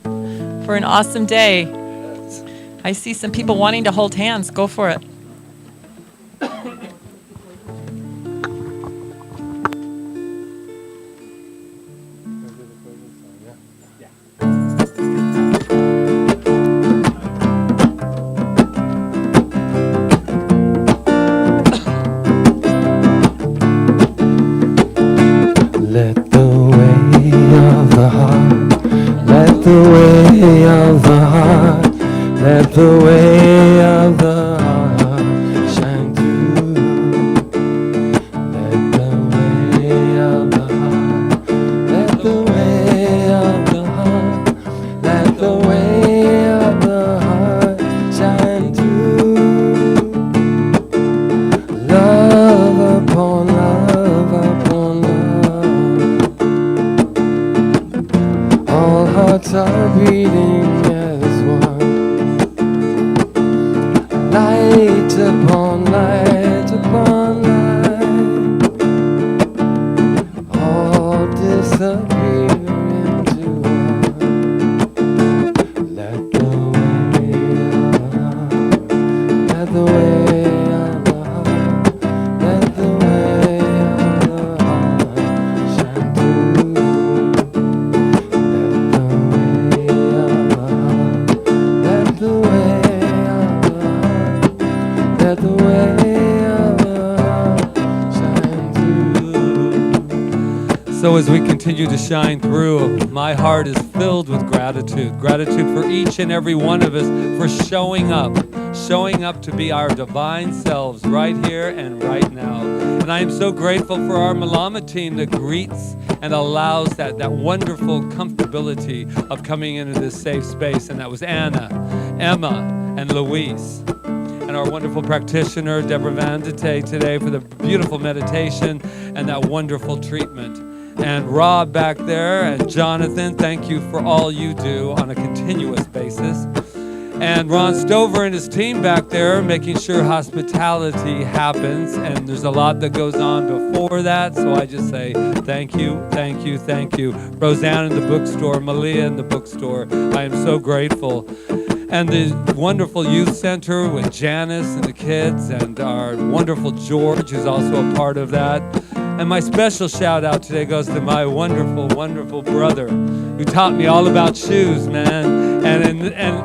for an awesome day. I see some people wanting to hold hands. Go for it. Let the way of the heart, let the way of the heart, let the way of the heart shine through. Let the way of the heart, let the way of the heart, let the way of the heart shine through. Love upon love upon love. All hearts are beating as one. Light upon light upon light. All disappear into one. Let the way of the heart, let the way of the heart, let the way of the heart shine through. Let the way of the heart, let the way of the heart shine through. So as we continue to shine through, my heart is filled with gratitude. Gratitude for each and every one of us for showing up to be our divine selves right here and right now. And I am so grateful for our Malama team that greets and allows that wonderful comfortability of coming into this safe space. And that was Anna, Emma, and Luis. And our wonderful practitioner, Deborah Vandite, today for the beautiful meditation and that wonderful treatment. And Rob back there and Jonathan, thank you for all you do on a continuous basis. And Ron Stover and his team back there making sure hospitality happens. And there's a lot that goes on before that. So I just say thank you, thank you, thank you. Roseanne in the bookstore, Malia in the bookstore. I am so grateful. And the wonderful youth center with Janice and the kids and our wonderful George, who's also a part of that. And my special shout out today goes to my wonderful, wonderful brother who taught me all about shoes, man. And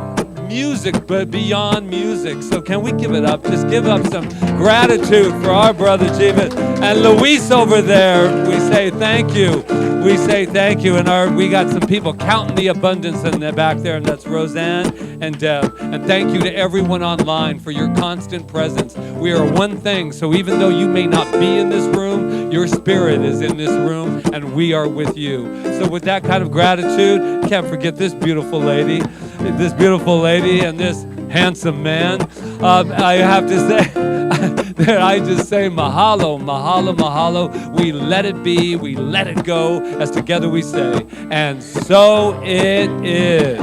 music, but beyond music. So can we give it up? Just give up some gratitude for our brother Jeevan. And Luis over there, we say thank you. We say thank you. And we got some people counting the abundance in the back there, and that's Roseanne and Deb. And thank you to everyone online for your constant presence. We are one thing, so even though you may not be in this room, your spirit is in this room, and we are with you. So with that kind of gratitude, can't forget this beautiful lady and this handsome man. I have to say, I just say mahalo, mahalo, mahalo. We let it be, we let it go, as together we say, and so it is.